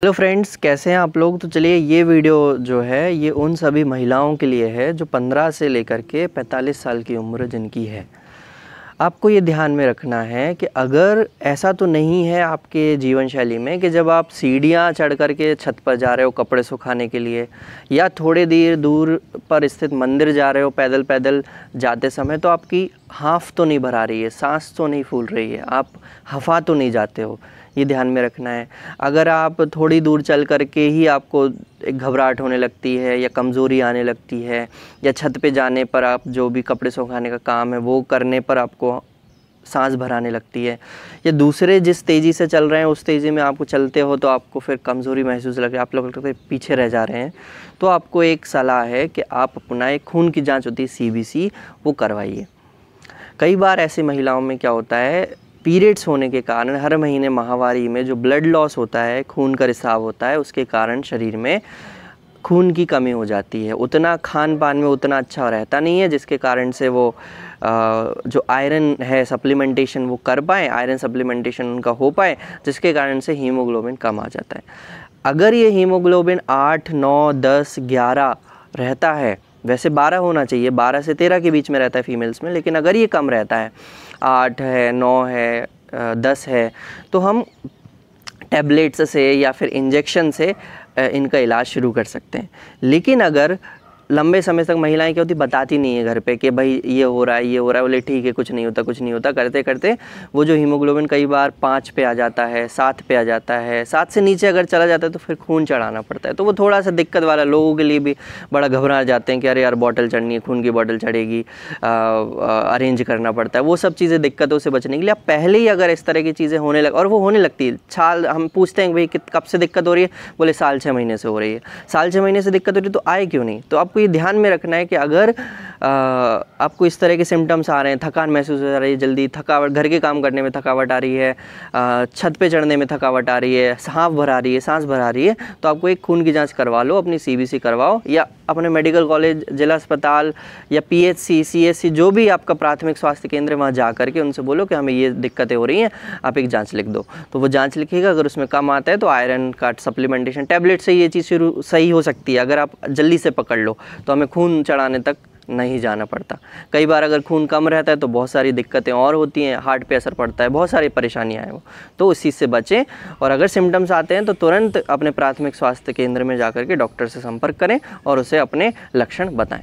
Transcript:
Hello friends, कैसे हैं आप लोग। तो चलिए ये वीडियो जो है ये उन सभी महिलाओं के लिए है जो 15 से लेकर के 45 साल की उम्र जिनकी है। आपको ये ध्यान में रखना है कि अगर ऐसा तो नहीं है आपके जीवन शैली में कि जब आप सीढ़ियाँ चढ़ कर के छत पर जा रहे हो कपड़े सुखाने के लिए, या थोड़े देर दूर पर स्थित मंदिर जा रहे हो पैदल पैदल जाते समय, तो आपकी हाफ तो नहीं भरा रही है, सांस तो नहीं फूल रही है, आप हफ़ा तो नहीं जाते हो। ये ध्यान में रखना है। अगर आप थोड़ी दूर चल कर के ही आपको एक घबराहट होने लगती है या कमज़ोरी आने लगती है, या छत पे जाने पर आप जो भी कपड़े सुखाने का काम है वो करने पर आपको सांस भराने लगती है, या दूसरे जिस तेज़ी से चल रहे हैं उस तेज़ी में आपको चलते हो तो आपको फिर कमज़ोरी महसूस लगे, आप लोग पीछे रह जा रहे हैं, तो आपको एक सलाह है कि आप अपना एक खून की जाँच होती है CBC, वो करवाइए। कई बार ऐसी महिलाओं में क्या होता है, पीरियड्स होने के कारण हर महीने माहवारी में जो ब्लड लॉस होता है, खून का रिसाव होता है, उसके कारण शरीर में खून की कमी हो जाती है। उतना खान पान में उतना अच्छा रहता नहीं है जिसके कारण से वो जो आयरन है सप्लीमेंटेशन वो कर पाएँ, आयरन सप्लीमेंटेशन उनका हो पाए, जिसके कारण से हीमोग्लोबिन कम आ जाता है। अगर ये हीमोग्लोबिन 8, 9, 10, 11 रहता है, वैसे 12 होना चाहिए, 12 से 13 के बीच में रहता है फीमेल्स में, लेकिन अगर ये कम रहता है, 8 है, 9 है, 10 है, तो हम टैबलेट्स से या फिर इंजेक्शन से इनका इलाज शुरू कर सकते हैं। लेकिन अगर लंबे समय तक महिलाएं क्या होती बताती नहीं है घर पे कि भाई ये हो रहा है, ये हो रहा है, बोले ठीक है कुछ नहीं होता, कुछ नहीं होता, करते करते वो जो हीमोग्लोबिन कई बार 5 पे आ जाता है, 7 पे आ जाता है, 7 से नीचे अगर चला जाता है तो फिर खून चढ़ाना पड़ता है। तो वो थोड़ा सा दिक्कत वाला, लोगों के लिए भी बड़ा घबरा जाते हैं कि अरे यार बॉटल चढ़नी है, खून की बॉटल चढ़ेगी, अरेंज करना पड़ता है। वो सब चीज़ें दिक्कतों से बचने के लिए आप पहले ही अगर इस तरह की चीज़ें होने लग, और वो होने लगती है, साल हम पूछते हैं भाई कब से दिक्कत हो रही है, बोले साल 6 महीने से हो रही है। साल 6 महीने से दिक्कत हो रही है तो आए क्यों नहीं। तो आपको ये ध्यान में रखना है कि अगर आपको इस तरह के सिम्टम्स आ रहे हैं, थकान महसूस हो रही है, जल्दी थकावट, घर के काम करने में थकावट आ रही है, छत पे चढ़ने में थकावट आ रही है, हाफ भरा रही है, सांस भरा रही है, तो आपको एक खून की जांच करवा लो, अपनी CBC करवाओ, या अपने मेडिकल कॉलेज, जिला अस्पताल या PHC, CSC जो भी आपका प्राथमिक स्वास्थ्य केंद्र है वहाँ जा करके उनसे बोलो कि हमें ये दिक्कतें हो रही हैं, आप एक जाँच लिख दो। तो वो जाँच लिखेगा, अगर उसमें कम आता है तो आयरन का सप्लीमेंटेशन टैबलेट से ये चीज़ सही हो सकती है। अगर आप जल्दी से पकड़ लो तो हमें खून चढ़ाने तक नहीं जाना पड़ता। कई बार अगर खून कम रहता है तो बहुत सारी दिक्कतें और होती हैं, हार्ट पे असर पड़ता है, बहुत सारी परेशानियां हैं वो, तो उस चीज़ से बचें। और अगर सिम्टम्स आते हैं तो तुरंत अपने प्राथमिक स्वास्थ्य केंद्र में जाकर के डॉक्टर से संपर्क करें और उसे अपने लक्षण बताएं।